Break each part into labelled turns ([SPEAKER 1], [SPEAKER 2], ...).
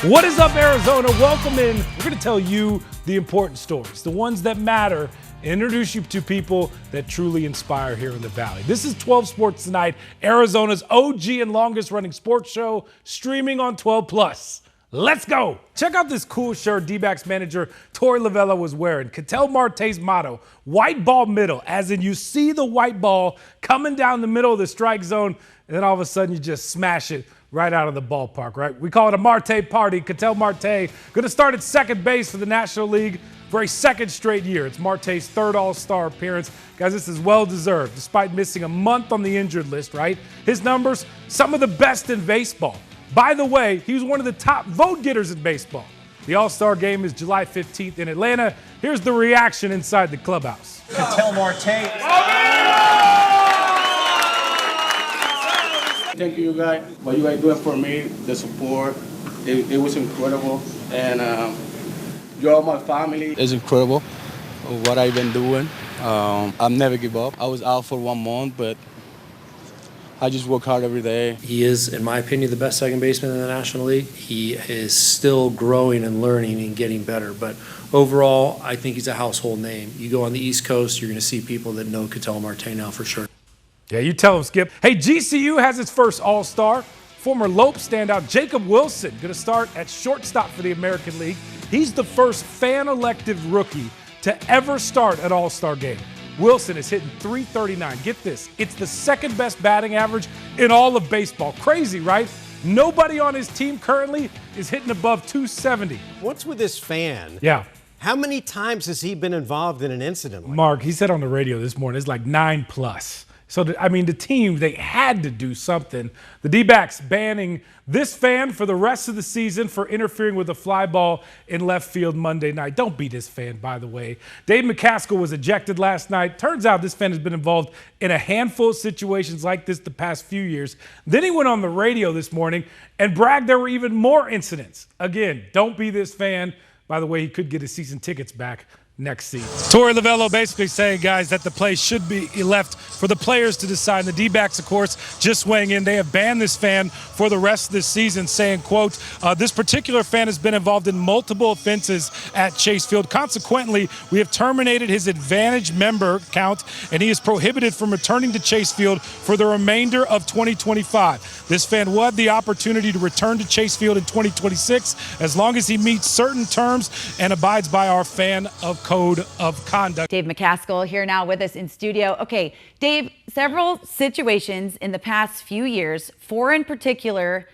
[SPEAKER 1] What is up, Arizona? Welcome in. We're going to tell you the important stories, the ones that matter, and introduce you to people that truly inspire here in the Valley. This is 12 Sports Tonight, Arizona's OG and longest running sports show, streaming on 12+. Let's go. Check out this cool shirt D-backs manager Torey Lovullo was wearing. Ketel Marte's motto, white ball middle, as in you see the white ball coming down the middle of the strike zone, and then all of a sudden you just smash it right out of the ballpark, right? We call it a Marte party. Ketel Marte going to start at second base for the National League for a second straight year. It's Marte's third All-Star appearance. Guys, this is well-deserved, despite missing a month on the injured list, right? His numbers, some of the best in baseball. By the way, he was one of the top vote getters in baseball. The All-Star Game is July 15th in Atlanta. Here's the reaction inside the clubhouse.
[SPEAKER 2] Ketel Marte.
[SPEAKER 3] Thank you guys. What you guys doing for me, the support, it was incredible. And you're all my family.
[SPEAKER 4] It's incredible what I've been doing. I've never give up. I was out for 1 month, but I just work hard every day.
[SPEAKER 5] He is, in my opinion, the best second baseman in the National League. He is still growing and learning and getting better. But overall, I think he's a household name. You go on the East Coast, you're going to see people that know Ketel Marte now for sure.
[SPEAKER 1] Yeah, you tell him, Skip. Hey, GCU has its first All-Star. Former Lope standout Jacob Wilson going to start at shortstop for the American League. He's the first fan-elected rookie to ever start at All-Star Game. Wilson is hitting .339. Get this, it's the second best batting average in all of baseball. Crazy, right? Nobody on his team currently is hitting above .270.
[SPEAKER 2] What's with this fan?
[SPEAKER 1] Yeah.
[SPEAKER 2] How many times has he been involved in an incident like
[SPEAKER 1] Mark, he said on the radio this morning, it's like 9+. So, the team, they had to do something. The D-backs banning this fan for the rest of the season for interfering with a fly ball in left field Monday night. Don't be this fan, by the way. Dave McCaskill was ejected last night. Turns out this fan has been involved in a handful of situations like this the past few years. Then he went on the radio this morning and bragged there were even more incidents. Again, don't be this fan. By the way, he could get his season tickets back next season. Torey Lovullo basically saying, guys, that the play should be left for the players to decide. And the D-backs, of course, just weighing in. They have banned this fan for the rest of this season, saying, quote, this particular fan has been involved in multiple offenses at Chase Field. Consequently, we have terminated his advantage member count, and he is prohibited from returning to Chase Field for the remainder of 2025. This fan will have the opportunity to return to Chase Field in 2026 as long as he meets certain terms and abides by our fan of code of conduct.
[SPEAKER 6] Dave McCaskill here now with us in studio. Okay, Dave, several situations in the past few years, 4 in particular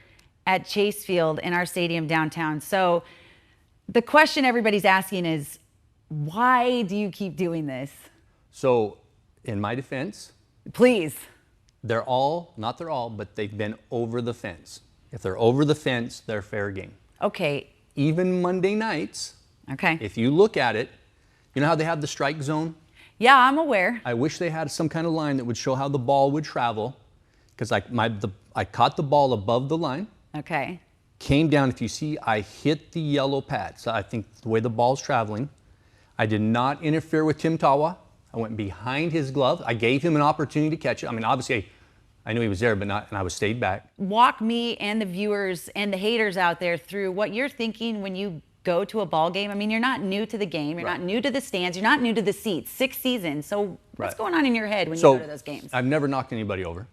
[SPEAKER 6] at Chase Field in our stadium downtown. So the question everybody's asking is, why do you keep doing this?
[SPEAKER 7] So in my defense,
[SPEAKER 6] please.
[SPEAKER 7] they're all, but they've been over the fence. If they're over the fence, they're fair game.
[SPEAKER 6] Okay.
[SPEAKER 7] Even Monday nights,
[SPEAKER 6] okay,
[SPEAKER 7] if you look at it, you know how they have the strike zone?
[SPEAKER 6] Yeah, I'm aware.
[SPEAKER 7] I wish they had some kind of line that would show how the ball would travel, because I caught the ball above the line.
[SPEAKER 6] Okay.
[SPEAKER 7] Came down, if you see, I hit the yellow pad. So I think the way the ball's traveling, I did not interfere with Tim Tawa. I went behind his glove. I gave him an opportunity to catch it. I mean, obviously, I knew he was there, but not, and I was stayed back. Walk
[SPEAKER 6] me and the viewers and the haters out there through what you're thinking when you go to a ball game. I mean, you're not new to the game. You're not new to the stands. You're not new to the seats. 6 seasons. So what's going on in your head when you go to those games?
[SPEAKER 7] I've never knocked anybody over.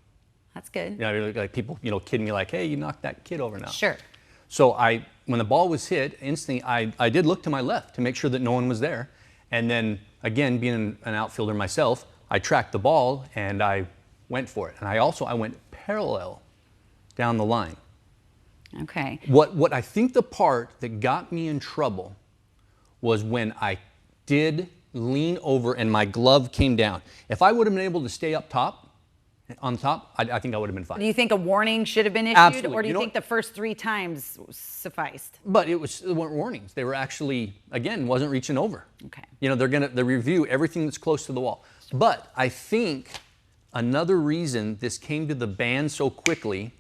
[SPEAKER 6] That's good.
[SPEAKER 7] You know, like people, kidding me like, hey, you knocked that kid over now.
[SPEAKER 6] Sure.
[SPEAKER 7] So when the ball was hit, instantly, I did look to my left to make sure that no one was there. And then, again, being an outfielder myself, I tracked the ball and I went for it. And I went parallel down the line.
[SPEAKER 6] Okay.
[SPEAKER 7] What I think the part that got me in trouble was when I did lean over and my glove came down. If I would have been able to stay on top, I think I would have been fine.
[SPEAKER 6] Do you think a warning should have been issued?
[SPEAKER 7] Absolutely.
[SPEAKER 6] Or do you think the first 3 times sufficed?
[SPEAKER 7] But they weren't warnings. They were actually, again, wasn't reaching over.
[SPEAKER 6] Okay.
[SPEAKER 7] They review everything that's close to the wall. But I think another reason this came to the ban so quickly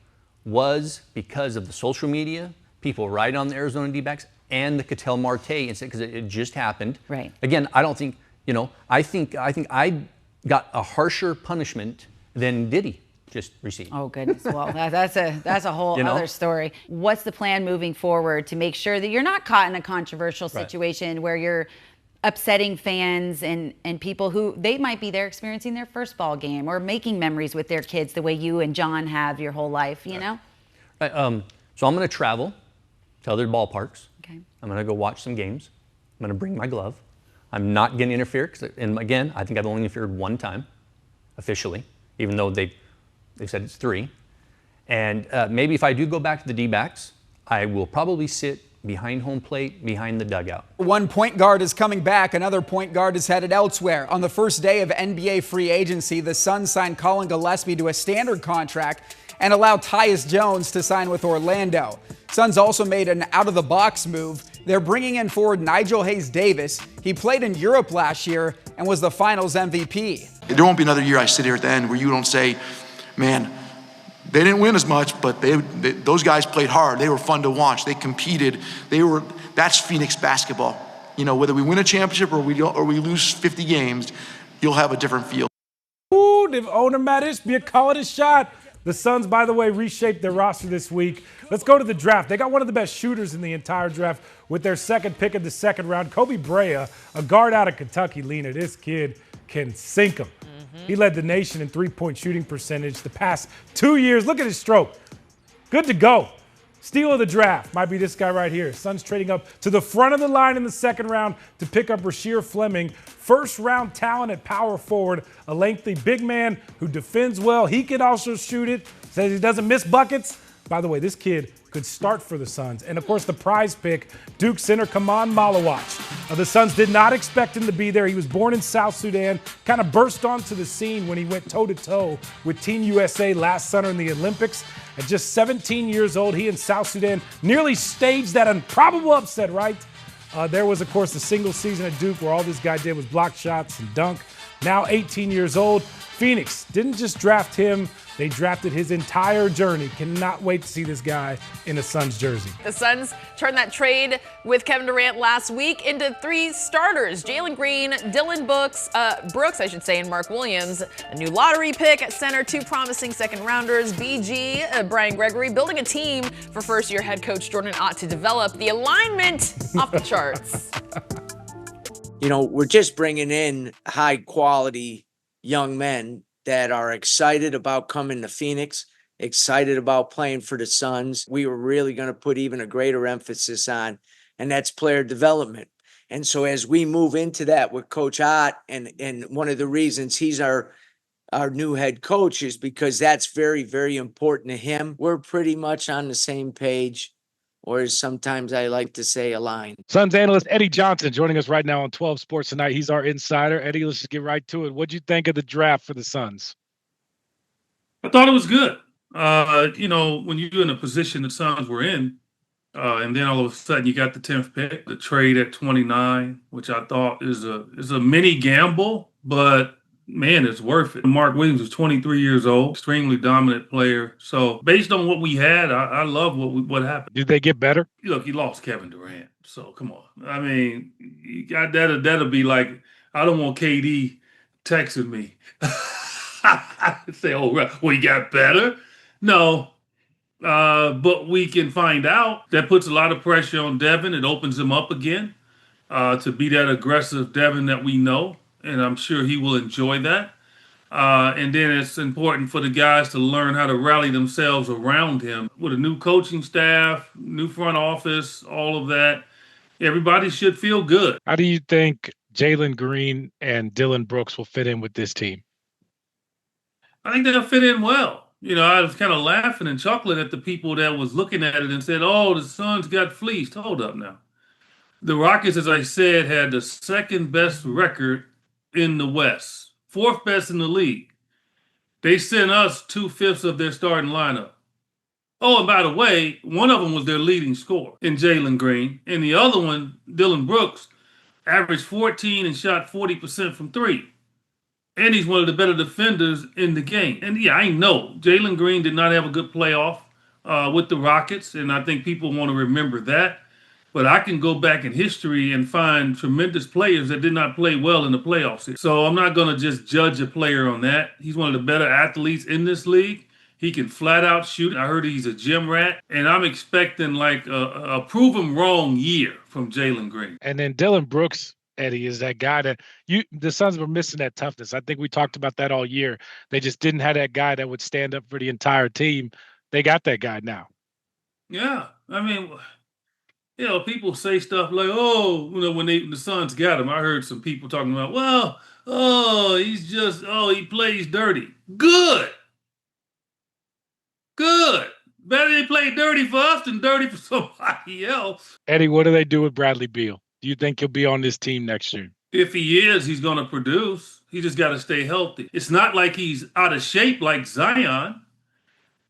[SPEAKER 7] was because of the social media, people right on the Arizona D-backs, and the Ketel Marte incident, because it just happened.
[SPEAKER 6] Right.
[SPEAKER 7] Again, I don't think, I think I got a harsher punishment than Diddy. just receive.
[SPEAKER 6] Oh goodness, well that's a whole other story. What's the plan moving forward to make sure that you're not caught in a controversial situation where you're upsetting fans and people who they might be there experiencing their first ball game or making memories with their kids the way you and John have your whole life, you know?
[SPEAKER 7] Right, so I'm going to travel to other ballparks.
[SPEAKER 6] Okay.
[SPEAKER 7] I'm going to go watch some games. I'm going to bring my glove. I'm not going to interfere, and again, I think I've only interfered one time officially, even though they said it's 3. And maybe if I do go back to the D-backs, I will probably sit behind home plate, behind the dugout.
[SPEAKER 8] One point guard is coming back. Another point guard is headed elsewhere. On the first day of NBA free agency, the Suns signed Colin Gillespie to a standard contract and allowed Tyus Jones to sign with Orlando. Suns also made an out-of-the-box move. They're bringing in forward Nigel Hayes-Davis. He played in Europe last year and was the Finals MVP.
[SPEAKER 9] There won't be another year I sit here at the end where you don't say, man, they didn't win as much, but those guys played hard. They were fun to watch. They competed. That's Phoenix basketball. You know, whether we win a championship or we lose 50 games, you'll have a different feel.
[SPEAKER 1] Ooh, the owner Mattis be a call it a shot. The Suns, by the way, reshaped their roster this week. Let's go to the draft. They got one of the best shooters in the entire draft with their second pick of the second round, Kobe Brea, a guard out of Kentucky. Lena, this kid can sink them. He led the nation in three-point shooting percentage the past 2 years. Look at his stroke. Good to go. Steal of the draft might be this guy right here. Suns trading up to the front of the line in the second round to pick up Rasheer Fleming. First-round talent at power forward, a lengthy big man who defends well. He can also shoot it. Says he doesn't miss buckets. By the way, this kid could start for the Suns. And, of course, the prize pick, Duke center Kaman Malawach. The Suns did not expect him to be there. He was born in South Sudan, kind of burst onto the scene when he went toe-to-toe with Team USA last summer in the Olympics. At just 17 years old, he and South Sudan nearly staged that improbable upset, right? There was, of course, the single season at Duke where all this guy did was block shots and dunk. Now 18 years old, Phoenix didn't just draft him, they drafted his entire journey. Cannot wait to see this guy in a Suns jersey.
[SPEAKER 10] The Suns turned that trade with Kevin Durant last week into 3 starters. Jalen Green, Dylan Brooks, and Mark Williams. A new lottery pick at center, 2 promising second rounders, BG, Brian Gregory, building a team for first-year head coach Jordan Ott to develop the alignment off the charts.
[SPEAKER 11] You know, we're just bringing in high-quality young men that are excited about coming to Phoenix, excited about playing for the Suns. We were really going to put even a greater emphasis on, and that's player development. And so as we move into that with Coach Ott, and one of the reasons he's our new head coach is because that's very, very important to him. We're pretty much on the same page, or as sometimes I like to say, aligned.
[SPEAKER 1] Suns analyst Eddie Johnson joining us right now on 12 Sports tonight. He's our insider. Eddie, let's just get right to it. What'd you think of the draft for the Suns?
[SPEAKER 12] I thought it was good. You know, when you're in a position the Suns were in, and then all of a sudden you got the 10th pick, the trade at 29, which I thought is a mini gamble, but man, it's worth it. Mark Williams was 23 years old, extremely dominant player. So based on what we had, I love what happened.
[SPEAKER 1] Did they get better?
[SPEAKER 12] Look, you lost Kevin Durant, so come on. I mean, you got that'll be like, I don't want KD texting me. Say, oh, well, he got better. No, but we can find out. That puts a lot of pressure on Devin. It opens him up again to be that aggressive Devin that we know. And I'm sure he will enjoy that. And then it's important for the guys to learn how to rally themselves around him. With a new coaching staff, new front office, all of that, everybody should feel good.
[SPEAKER 1] How do you think Jalen Green and Dylan Brooks will fit in with this team?
[SPEAKER 12] I think they'll fit in well. You know, I was kind of laughing and chuckling at the people that was looking at it and said, oh, the Suns got fleeced. Hold up now. The Rockets, as I said, had the second best record in the West, 4th best in the league. They sent us 2/5 of their starting lineup. Oh, and by the way, one of them was their leading scorer in Jalen Green, and the other one, Dylan Brooks, averaged 14 and shot 40% from 3. And he's one of the better defenders in the game. And yeah, I know Jalen Green did not have a good playoff with the Rockets, and I think people want to remember that. But I can go back in history and find tremendous players that did not play well in the playoffs. So I'm not going to just judge a player on that. He's one of the better athletes in this league. He can flat out shoot. I heard he's a gym rat. And I'm expecting like a prove him wrong year from Jalen Green.
[SPEAKER 1] And then Dylan Brooks, Eddie, is that guy that the Suns were missing that toughness. I think we talked about that all year. They just didn't have that guy that would stand up for the entire team. They got that guy now.
[SPEAKER 12] Yeah. I mean, you know, people say stuff like, oh, you know, when the Suns got him, I heard some people talking about, well, he plays dirty. Good. Better they play dirty for us than dirty for somebody else.
[SPEAKER 1] Eddie, what do they do with Bradley Beal? Do you think he'll be on this team next year?
[SPEAKER 12] If he is, he's going to produce. He just got to stay healthy. It's not like he's out of shape like Zion.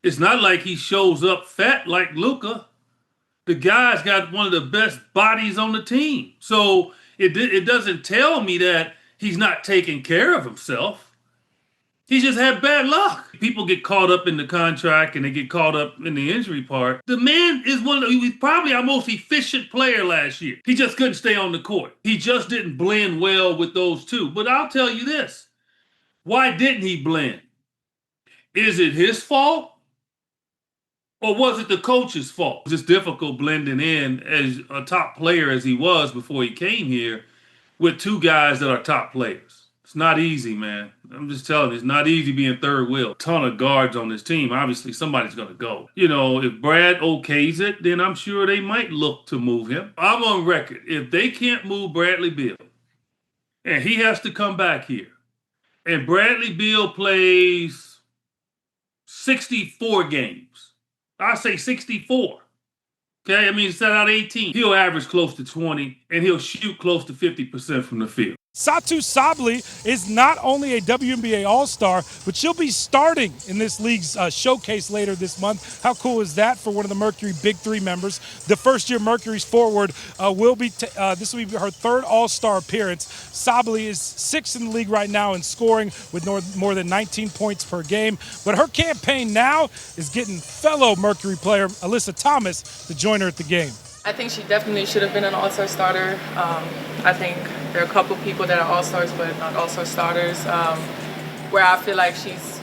[SPEAKER 12] It's not like he shows up fat like Luka. The guy's got one of the best bodies on the team. So it doesn't tell me that he's not taking care of himself. He just had bad luck. People get caught up in the contract and they get caught up in the injury part. The man is he was probably our most efficient player last year. He just couldn't stay on the court. He just didn't blend well with those two. But I'll tell you this. Why didn't he blend? Is it his fault? Or was it the coach's fault? It's just difficult blending in as a top player as he was before he came here with two guys that are top players. It's not easy, man. I'm just telling you, it's not easy being third wheel. A ton of guards on this team. Obviously, somebody's going to go. You know, if Brad okays it, then I'm sure they might look to move him. I'm on record. If they can't move Bradley Beal, and he has to come back here, and Bradley Beal plays 64 games, I say 64. Okay, I mean, set out 18. He'll average close to 20, and he'll shoot close to 50% from the field.
[SPEAKER 1] Satou Sabally is not only a WNBA All-Star, but she'll be starting in this league's showcase later this month. How cool is that for one of the Mercury Big Three members? The first-year Mercury's forward this will be her third All-Star appearance. Sabally is sixth in the league right now in scoring with more than 19 points per game. But her campaign now is getting fellow Mercury player Alyssa Thomas to join her at the game.
[SPEAKER 13] I think she definitely should have been an All-Star starter. I think there are a couple people that are All-Stars but not All-Star starters, where I feel like she's,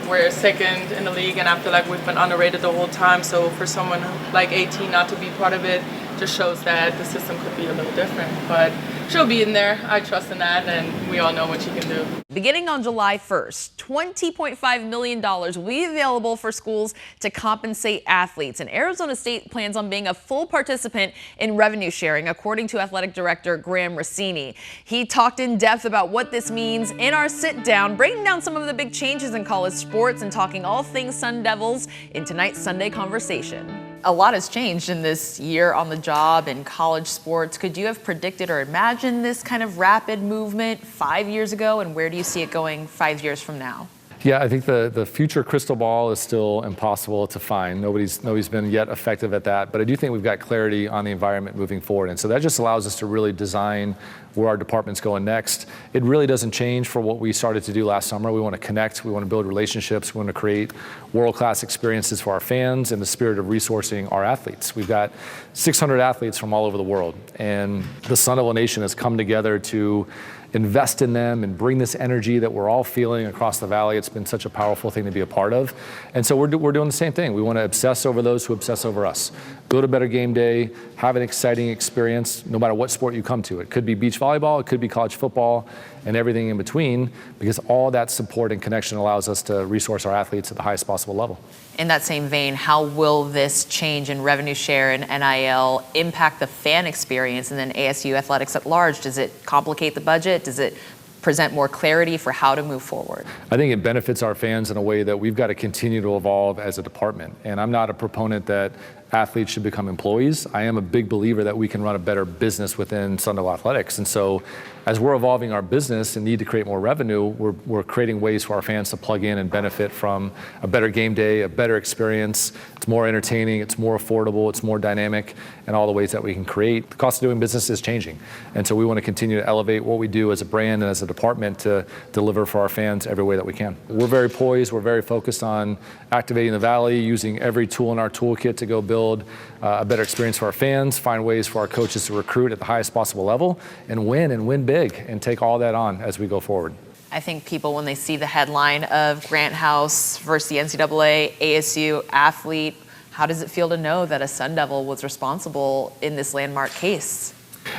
[SPEAKER 13] we're second in the league, and I feel like we've been underrated the whole time. So for someone like 18 not to be part of it just shows that the system could be a little different. But she'll be in there. I trust in that, and we all know what she can do.
[SPEAKER 10] Beginning on July 1st, $20.5 million will be available for schools to compensate athletes. And Arizona State plans on being a full participant in revenue sharing, according to Athletic Director Graham Rossini. He talked in depth about what this means in our sit-down, breaking down some of the big changes in college sports and talking all things Sun Devils in tonight's Sunday Conversation. A lot has changed in this year on the job in college sports. Could you have predicted or imagined this kind of rapid movement 5 years ago, and where do you see it going 5 years from now?
[SPEAKER 14] Yeah, I think the future crystal ball is still impossible to find. Nobody's been yet effective at that, but I do think we've got clarity on the environment moving forward. And so that just allows us to really design where our department's going next. It really doesn't change for what we started to do last summer. We want to connect, we want to build relationships, we want to create world-class experiences for our fans in the spirit of resourcing our athletes. We've got 600 athletes from all over the world, and the Sun Devil Nation has come together to invest in them and bring this energy that we're all feeling across the valley. It's been such a powerful thing to be a part of. And so we're doing the same thing. We want to obsess over those who obsess over us. Build a better game day, have an exciting experience, no matter what sport you come to. It could be beach volleyball, it could be college football, and everything in between, because all that support and connection allows us to resource our athletes at the highest possible level.
[SPEAKER 10] In that same vein, how will this change in revenue share and NIL impact the fan experience and then ASU athletics at large? Does it complicate the budget? Does it present more clarity for how to move forward?
[SPEAKER 14] I think it benefits our fans in a way that we've got to continue to evolve as a department. And I'm not a proponent that athletes should become employees. I am a big believer that we can run a better business within Sun Devil Athletics. And so as we're evolving our business and need to create more revenue, we're creating ways for our fans to plug in and benefit from a better game day, a better experience. It's more entertaining, it's more affordable, it's more dynamic, and all the ways that we can create. The cost of doing business is changing. And so we want to continue to elevate what we do as a brand and as a department to deliver for our fans every way that we can. We're very poised, we're very focused on activating the Valley, using every tool in our toolkit to go build a better experience for our fans, find ways for our coaches to recruit at the highest possible level, and win big, and take all that on as we go forward.
[SPEAKER 10] I think people, when they see the headline of Grant House versus the NCAA ASU athlete, how does it feel to know that a Sun Devil was responsible in this landmark case?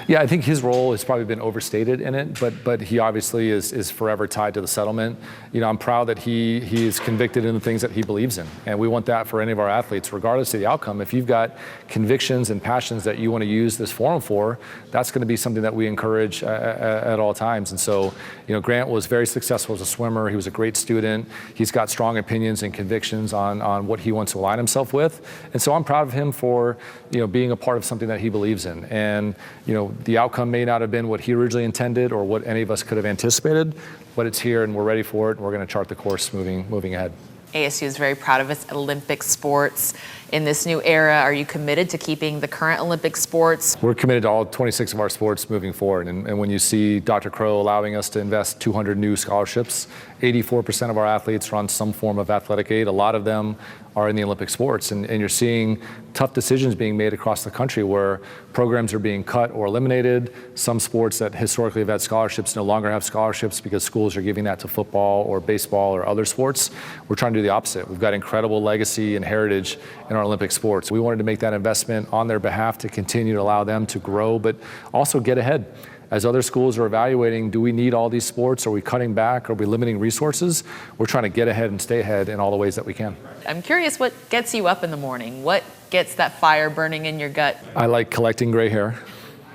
[SPEAKER 14] Yeah, I think his role has probably been overstated in it, but he obviously is forever tied to the settlement. You know, I'm proud that he is convicted in the things that he believes in, and we want that for any of our athletes, regardless of the outcome. If you've got convictions and passions that you want to use this forum for, that's going to be something that we encourage at all times. And so, you know, Grant was very successful as a swimmer. He was a great student. He's got strong opinions and convictions on what he wants to align himself with. And so I'm proud of him for, you know, being a part of something that he believes in. And, you know, the outcome may not have been what he originally intended or what any of us could have anticipated, but it's here and we're ready for it, and we're going to chart the course moving ahead.
[SPEAKER 10] ASU is very proud of its Olympic sports. In this new era, are you committed to keeping the current Olympic sports?
[SPEAKER 14] We're committed to all 26 of our sports moving forward. And when you see Dr. Crow allowing us to invest 200 new scholarships, 84% of our athletes are on some form of athletic aid. A lot of them are in the Olympic sports. And you're seeing tough decisions being made across the country where programs are being cut or eliminated. Some sports that historically have had scholarships no longer have scholarships because schools are giving that to football or baseball or other sports. We're trying to do the opposite. We've got incredible legacy and heritage in our Olympic sports. We wanted to make that investment on their behalf to continue to allow them to grow, but also get ahead. As other schools are evaluating, do we need all these sports? Are we cutting back? Are we limiting resources? We're trying to get ahead and stay ahead in all the ways that we can.
[SPEAKER 10] I'm curious what gets you up in the morning? What gets that fire burning in your gut?
[SPEAKER 14] I like collecting gray hair.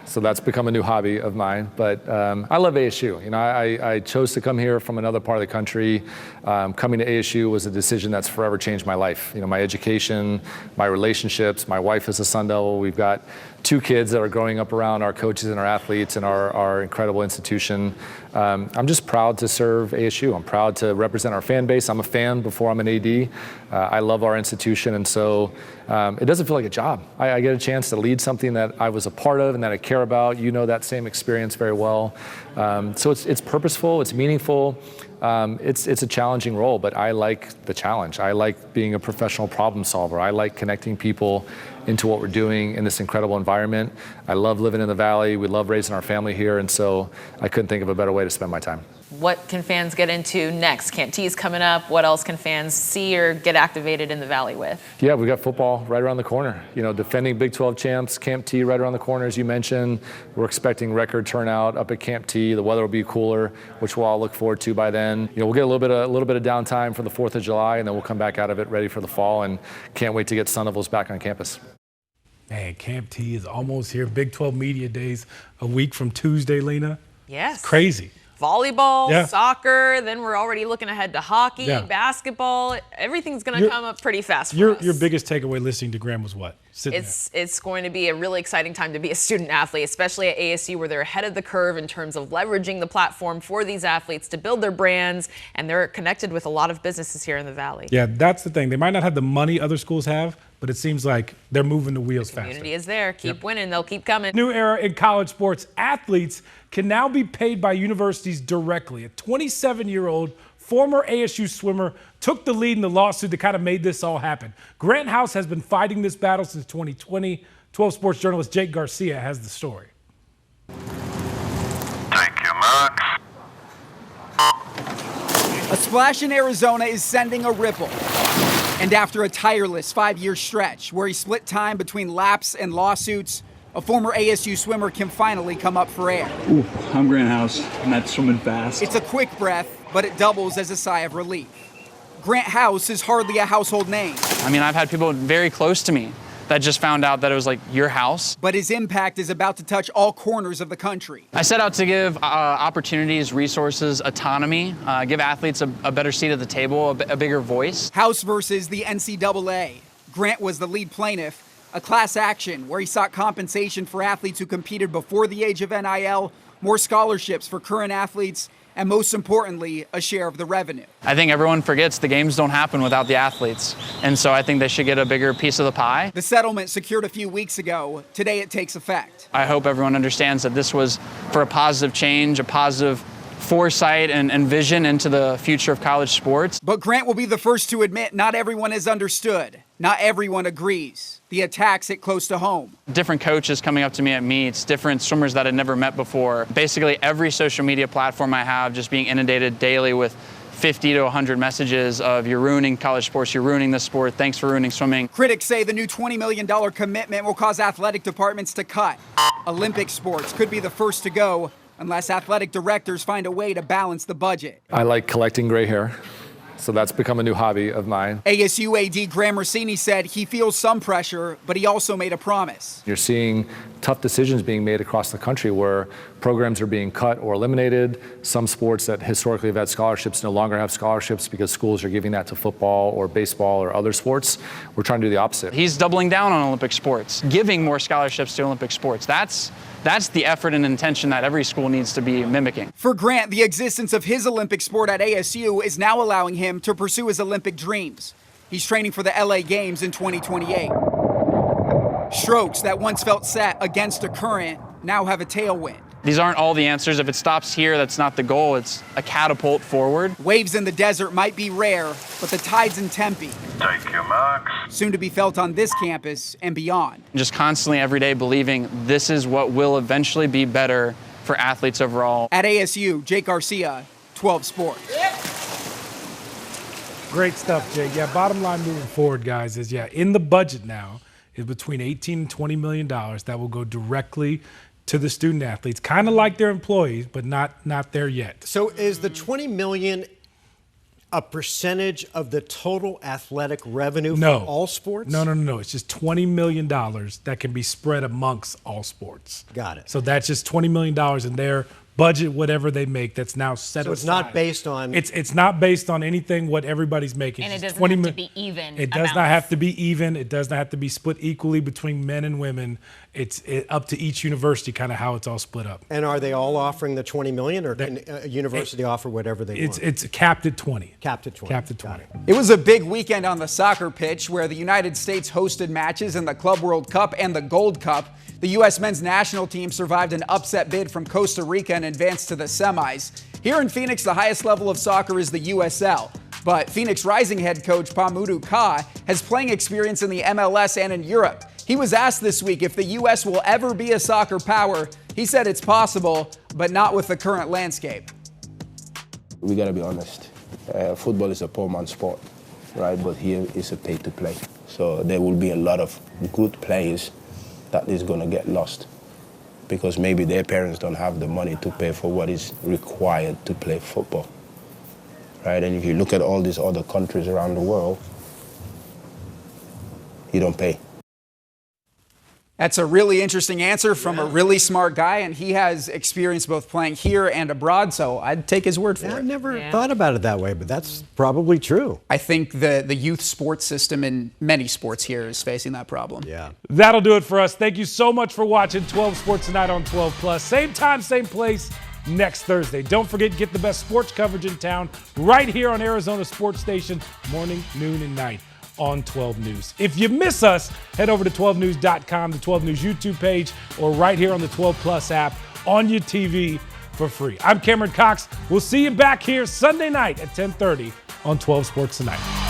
[SPEAKER 14] So that's become a new hobby of mine. But I love ASU. You know, I chose to come here from another part of the country. Coming to ASU was a decision that's forever changed my life. You know, my education, my relationships. My wife is a Sun Devil. We've got 2 kids that are growing up around our coaches and our athletes and our incredible institution. I'm just proud to serve ASU. I'm proud to represent our fan base. I'm a fan before I'm an AD. I love our institution, and so it doesn't feel like a job. I get a chance to lead something that I was a part of and that I care about. You know that same experience very well. So it's purposeful, it's meaningful. It's a challenging role, but I like the challenge. I like being a professional problem solver. I like connecting people into what we're doing in this incredible environment. I love living in the Valley. We love raising our family here, and so I couldn't think of a better way to spend my time.
[SPEAKER 10] What can fans get into next? Camp T is coming up. What else can fans see or get activated in the Valley with?
[SPEAKER 14] Yeah, we got football right around the corner. You know, defending Big 12 champs, Camp T right around the corner, as you mentioned. We're expecting record turnout up at Camp T. The weather will be cooler, which we'll all look forward to by then. You know, we'll get a little bit of downtime for the 4th of July, and then we'll come back out of it ready for the fall, and can't wait to get Sun Devils back on campus.
[SPEAKER 1] Man, Camp T is almost here. Big 12 Media Days a week from Tuesday, Lena.
[SPEAKER 10] Yes.
[SPEAKER 1] It's crazy.
[SPEAKER 10] Volleyball, soccer, then we're already looking ahead to hockey, basketball. Everything's going to come up pretty fast for us.
[SPEAKER 1] Your biggest takeaway listening to Graham was what?
[SPEAKER 10] It's going to be a really exciting time to be a student athlete, especially at ASU, where they're ahead of the curve in terms of leveraging the platform for these athletes to build their brands, and they're connected with a lot of businesses here in the Valley.
[SPEAKER 1] Yeah, that's the thing. They might not have the money other schools have, but it seems like they're moving the wheels faster.
[SPEAKER 10] The community is there. Keep winning. They'll keep coming.
[SPEAKER 1] New era in college sports. Athletes can now be paid by universities directly. A 27-year-old former ASU swimmer took the lead in the lawsuit that kind of made this all happen. Grant House has been fighting this battle since 2020. 12 Sports journalist Jake Garcia has the story.
[SPEAKER 15] Thank you, Max.
[SPEAKER 8] A splash in Arizona is sending a ripple. And after a tireless 5-year stretch where he split time between laps and lawsuits, a former ASU swimmer can finally come up for air.
[SPEAKER 16] Ooh, I'm Grant House. I'm not swimming fast.
[SPEAKER 8] It's a quick breath, but it doubles as a sigh of relief. Grant House is hardly a household name.
[SPEAKER 17] I mean, I've had people very close to me that just found out that it was like your house.
[SPEAKER 8] But his impact is about to touch all corners of the country.
[SPEAKER 17] I set out to give opportunities, resources, autonomy, give athletes a better seat at the table, a bigger voice.
[SPEAKER 8] House versus the NCAA. Grant was the lead plaintiff, a class action where he sought compensation for athletes who competed before the age of NIL, more scholarships for current athletes, and most importantly, a share of the revenue.
[SPEAKER 17] I think everyone forgets the games don't happen without the athletes, and so I think they should get a bigger piece of the pie.
[SPEAKER 8] The settlement secured a few weeks ago. Today it takes effect.
[SPEAKER 17] I hope everyone understands that this was for a positive change, a positive foresight and vision into the future of college sports.
[SPEAKER 8] But Grant will be the first to admit not everyone has understood. Not everyone agrees. The attacks hit close to home.
[SPEAKER 17] Different coaches coming up to me at meets, different swimmers that I'd never met before. Basically every social media platform I have just being inundated daily with 50 to 100 messages of you're ruining college sports, you're ruining the sport, thanks for ruining swimming.
[SPEAKER 8] Critics say the new $20 million commitment will cause athletic departments to cut. Olympic sports could be the first to go unless athletic directors find a way to balance the budget.
[SPEAKER 14] I like collecting gray hair, so that's become a new hobby of mine.
[SPEAKER 8] ASU AD Graham Rossini said he feels some pressure, but he also made a promise.
[SPEAKER 14] You're seeing tough decisions being made across the country where programs are being cut or eliminated. Some sports that historically have had scholarships no longer have scholarships because schools are giving that to football or baseball or other sports. We're trying to do the opposite.
[SPEAKER 17] He's doubling down on Olympic sports, giving more scholarships to Olympic sports. That's the effort and intention that every school needs to be mimicking.
[SPEAKER 8] For Grant, the existence of his Olympic sport at ASU is now allowing him to pursue his Olympic dreams. He's training for the LA Games in 2028. Strokes that once felt set against a current now have a tailwind.
[SPEAKER 17] These aren't all the answers. If it stops here, that's not the goal. It's a catapult forward.
[SPEAKER 8] Waves in the desert might be rare, but the tides in Tempe,
[SPEAKER 15] thank you, Max,
[SPEAKER 8] soon to be felt on this campus and beyond.
[SPEAKER 17] Just constantly every day believing this is what will eventually be better for athletes overall.
[SPEAKER 8] At ASU, Jake Garcia, 12 Sports.
[SPEAKER 1] Great stuff, Jake. Yeah, bottom line moving forward, guys, is in the budget now is between $18 and $20 million that will go directly to the student athletes, kind of like their employees, but not there yet.
[SPEAKER 2] So is the $20 million a percentage of the total athletic revenue for all sports?
[SPEAKER 1] No. It's just $20 million that can be spread amongst all sports.
[SPEAKER 2] Got it.
[SPEAKER 1] So that's just $20 million in their budget, whatever they make, that's now set aside.
[SPEAKER 2] So it's not based on...
[SPEAKER 1] It's not based on anything what everybody's making.
[SPEAKER 10] And it doesn't have to be even.
[SPEAKER 1] It does not have to be even. It does not have to be split equally between men and women. It's up to each university kind of how it's all split up.
[SPEAKER 2] And are they all offering the $20 million, or can a university offer whatever they want?
[SPEAKER 1] It's capped at 20.
[SPEAKER 2] Capped at 20.
[SPEAKER 1] Capped at 20.
[SPEAKER 8] It was a big weekend on the soccer pitch where the United States hosted matches in the Club World Cup and the Gold Cup. The U.S. men's national team survived an upset bid from Costa Rica and advanced to the semis. Here in Phoenix, the highest level of soccer is the USL. But Phoenix Rising head coach Pamudu Ka has playing experience in the MLS and in Europe. He was asked this week if the U.S. will ever be a soccer power. He said it's possible, but not with the current landscape.
[SPEAKER 18] We got to be honest. Football is a poor man's sport, right? But here is a pay to play. So there will be a lot of good players that is going to get lost because maybe their parents don't have the money to pay for what is required to play football, right? And if you look at all these other countries around the world, you don't pay.
[SPEAKER 8] That's a really interesting answer from a really smart guy, and he has experience both playing here and abroad, so I'd take his word for it.
[SPEAKER 2] I never thought about it that way, but that's probably true.
[SPEAKER 8] I think the youth sports system in many sports here is facing that problem.
[SPEAKER 2] Yeah.
[SPEAKER 1] That'll do it for us. Thank you so much for watching 12 Sports tonight on 12+. Same time, same place next Thursday. Don't forget to get the best sports coverage in town right here on Arizona Sports Station, morning, noon, and night on 12 News. If you miss us, head over to 12news.com, the 12 News YouTube page, or right here on the 12+ app on your TV for free. I'm Cameron Cox. We'll see you back here Sunday night at 10:30 on 12 Sports Tonight.